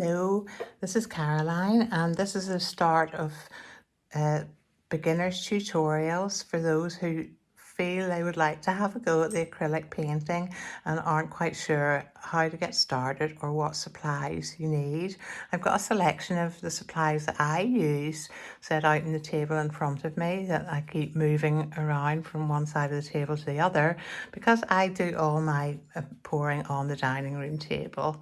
Hello, this is Caroline, and this is the start of beginners tutorials for those who feel they would like to have a go at the acrylic painting and aren't quite sure how to get started or what supplies you need. I've got a selection of the supplies that I use set out on the table in front of me that I keep moving around from one side of the table to the other because I do all my pouring on the dining room table.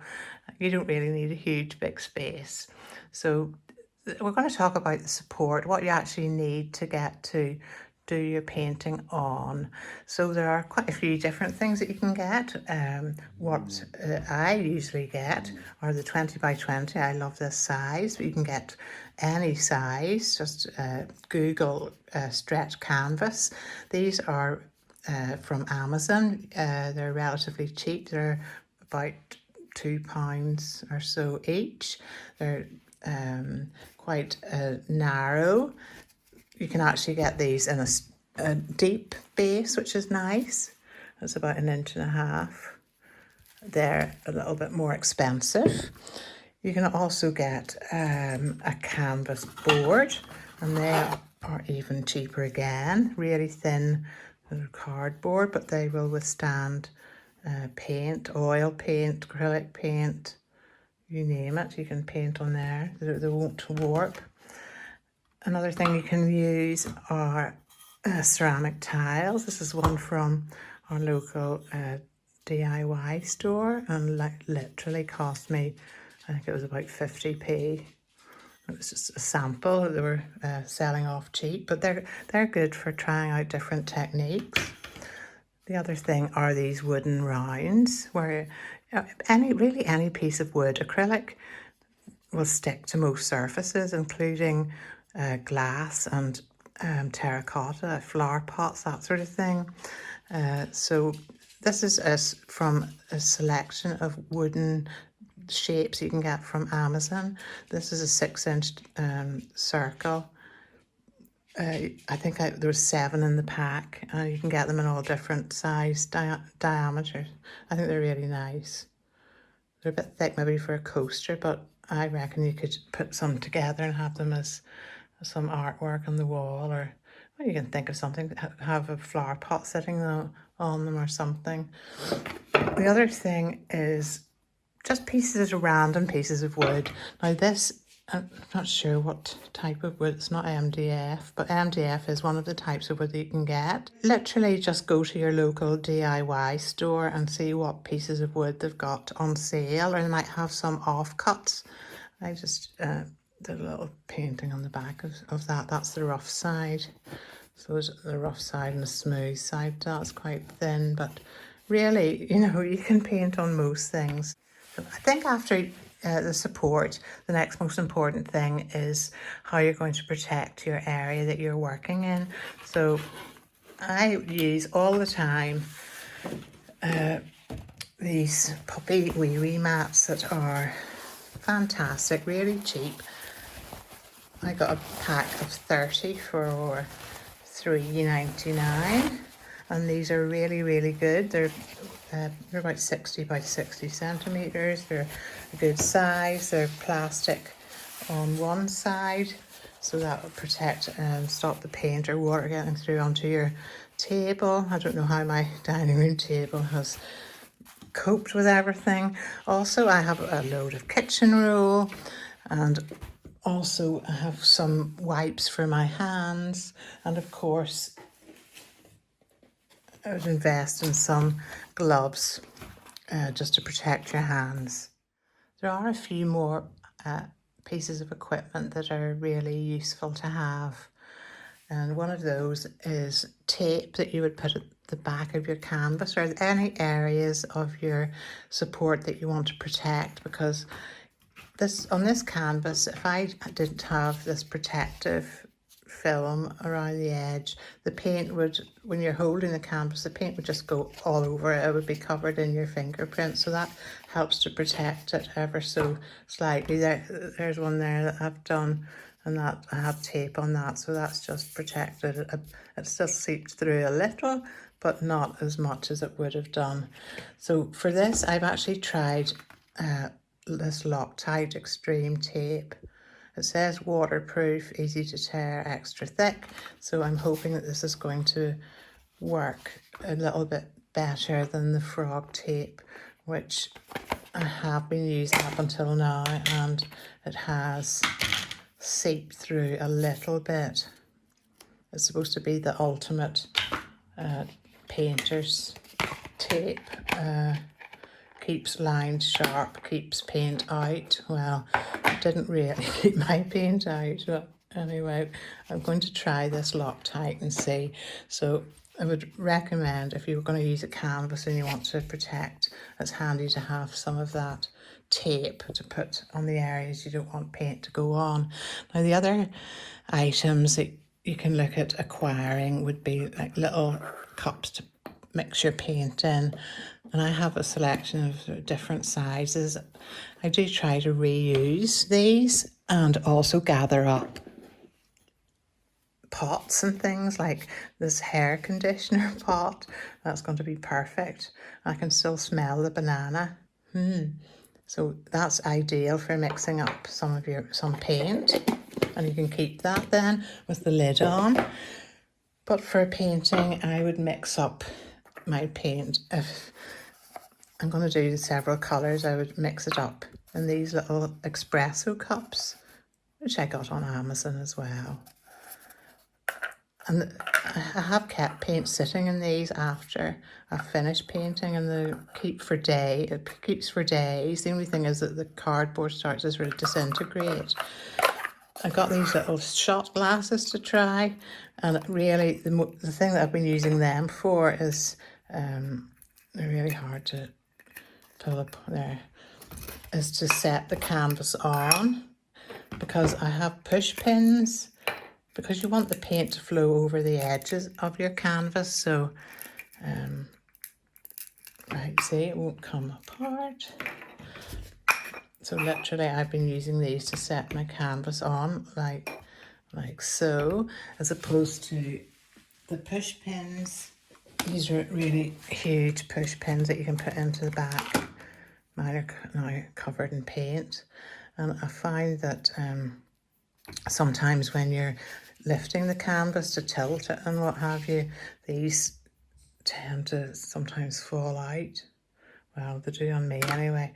You don't really need a huge big space. So we're going to talk about the support, what you actually need to get to do your painting on. So there are quite a few different things that you can get. What I usually get are the 20 by 20. I love this size, but you can get any size. Just Google stretch canvas. These are from Amazon. They're relatively cheap. They're about £2 or so each. They're quite narrow. You can actually get these in a deep base, which is nice. It's about 1.5 inches. They're a little bit more expensive. You can also get a canvas board, and they are even cheaper again. Really thin cardboard, but they will withstand paint, oil paint, acrylic paint, you name it. You can paint on there. They won't warp. Another thing you can use are ceramic tiles. This is one from our local DIY store, and literally cost me, I think it was about 50p. It was just a sample that they were selling off cheap, but they're good for trying out different techniques. The other thing are these wooden rounds, where any piece of wood, acrylic will stick to most surfaces, including glass and terracotta, flower pots, that sort of thing. So this is from a selection of wooden shapes you can get from Amazon. This is a 6-inch circle. I think there was 7 in the pack. You can get them in all different size diameters. I think they're really nice. They're a bit thick maybe for a coaster, but I reckon you could put some together and have them as some artwork on the wall, or well, you can think of something, have a flower pot sitting on them or something. The other thing is just random pieces of wood. Now this, I'm not sure what type of wood, it's not MDF, but MDF is one of the types of wood that you can get. Literally just go to your local DIY store and see what pieces of wood they've got on sale, or they might have some offcuts. I just did a little painting on the back of that. That's the rough side. So there's the rough side and the smooth side. That's quite thin, but really, you can paint on most things. So I think after the support, the next most important thing is how you're going to protect your area that you're working in. So I use all the time these puppy wee mats that are fantastic, really cheap. I got a pack of 30 for £3.99, and these are really good. They're about 60 by 60 centimeters. They're a good size. They're plastic on one side, so that will protect and stop the paint or water getting through onto your table. I don't know how my dining room table has coped with everything. Also, I have a load of kitchen roll, and also I have some wipes for my hands, and of course I would invest in some gloves just to protect your hands. There are a few more pieces of equipment that are really useful to have, and one of those is tape that you would put at the back of your canvas or any areas of your support that you want to protect, because on this canvas, if I didn't have this protective film around the edge, the paint would, when you're holding the canvas, the paint would just go all over it. It would be covered in your fingerprints, so that helps to protect it ever so slightly. There's one there that I've done, and that I have tape on that, so that's just protected. It still seeped through a little, but not as much as it would have done. So for this, I've actually tried this Loctite Extreme tape. It says waterproof, easy to tear, extra thick. So I'm hoping that this is going to work a little bit better than the frog tape, which I have been using up until now, and it has seeped through a little bit. It's supposed to be the ultimate painter's tape. Keeps lines sharp, keeps paint out. Well, it didn't really keep my paint out, but anyway, I'm going to try this Loctite and see. So I would recommend, if you're going to use a canvas and you want to protect, it's handy to have some of that tape to put on the areas you don't want paint to go on. Now, the other items that you can look at acquiring would be like little cups to mix your paint in, and I have a selection of different sizes. I do try to reuse these and also gather up pots and things, like this hair conditioner pot. That's going to be perfect. I can still smell the banana. So that's ideal for mixing up some paint, and you can keep that then with the lid on. But for painting, I would mix up my paint. If I'm going to do several colours, I would mix it up in these little espresso cups, which I got on Amazon as well. And I have kept paint sitting in these after I've finished painting, and they keep for days. It keeps for days. The only thing is that the cardboard starts to sort of disintegrate. I got these little shot glasses to try, and really the thing that I've been using them for is they're really hard to pull up there, is to set the canvas on, because I have push pins, because you want the paint to flow over the edges of your canvas. So right, see, it won't come apart. So literally I've been using these to set my canvas on, like so, as opposed to the push pins. These are really huge push pins that you can put into the back. Mine are now covered in paint, and I find that sometimes when you're lifting the canvas to tilt it and what have you, these tend to sometimes fall out. Well, they do on me anyway.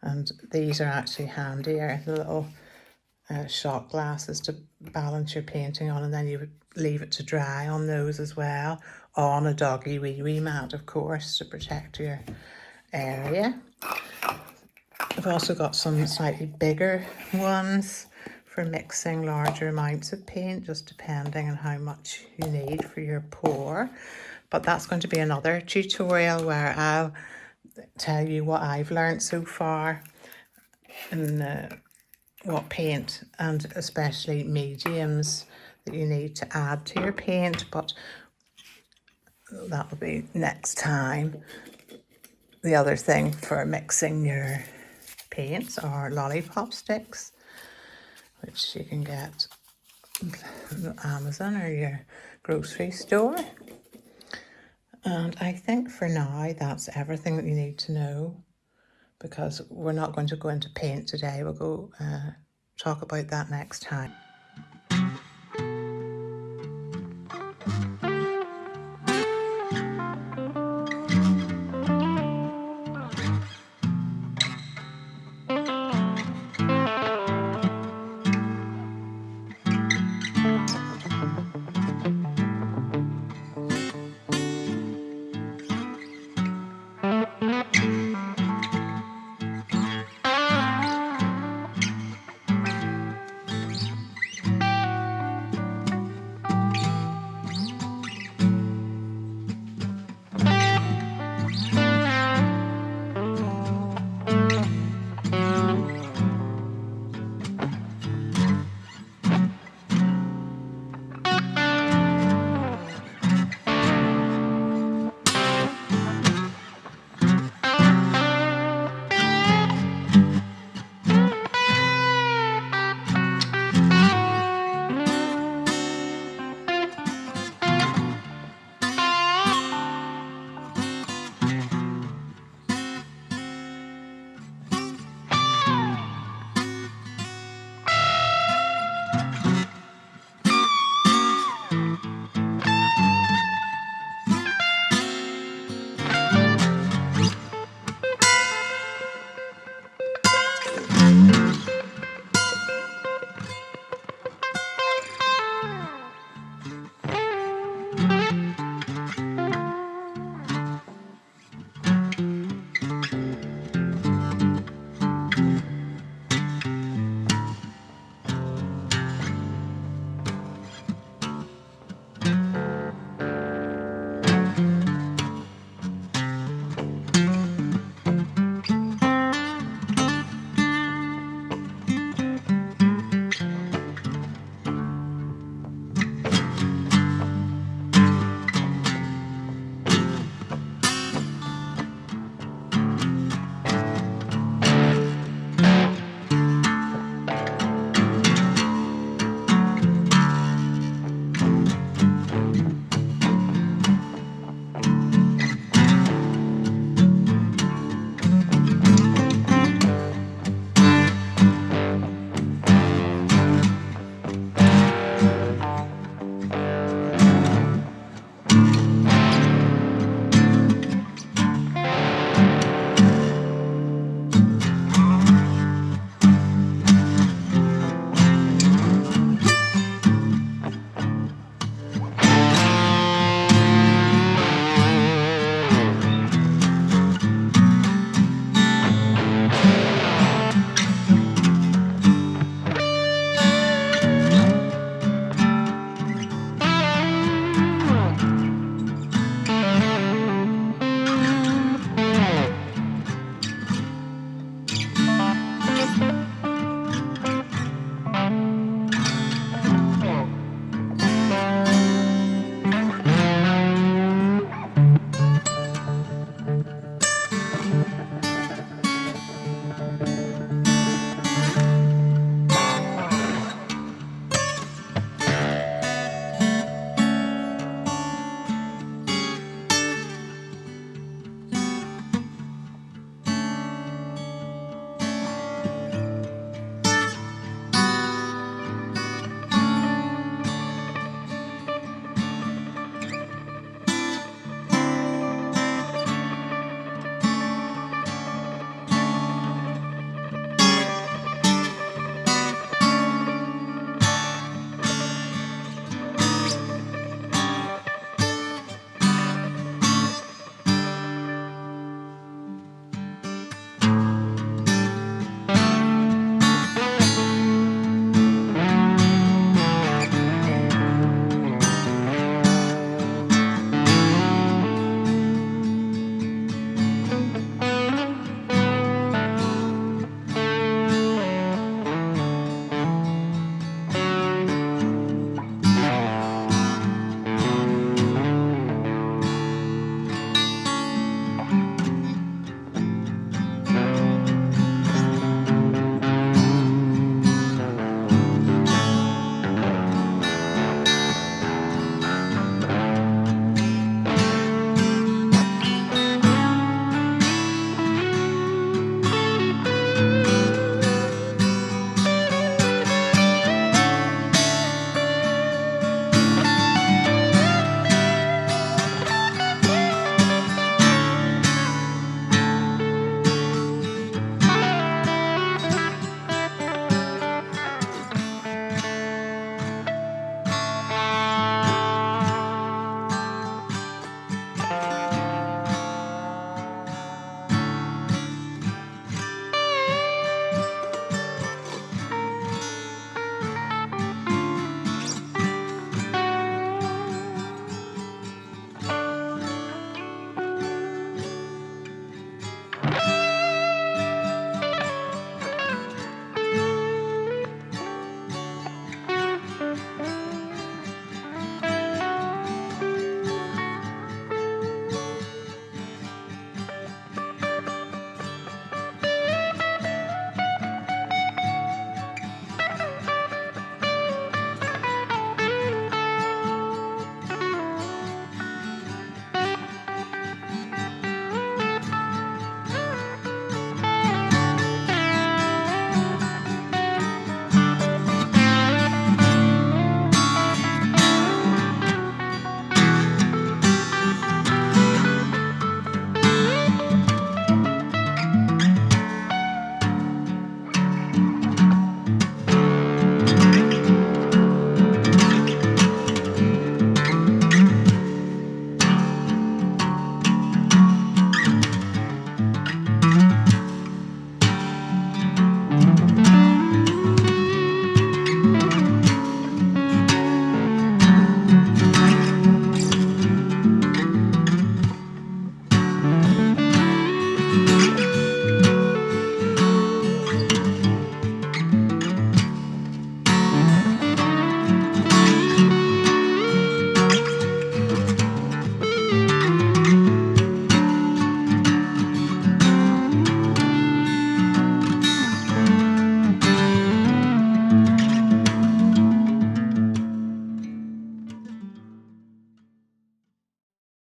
And these are actually handier, the little shot glasses to balance your painting on, and then you would leave it to dry on those as well, on a doggy wee mat, of course, to protect your area. I've also got some slightly bigger ones for mixing larger amounts of paint, just depending on how much you need for your pour. But that's going to be another tutorial where I'll tell you what I've learned so far, and what paint, and especially mediums, that you need to add to your paint, but that will be next time. The other thing for mixing your paints are lollipop sticks, which you can get on Amazon or your grocery store. And I think for now that's everything that you need to know, because we're not going to go into paint today. We'll go talk about that next time.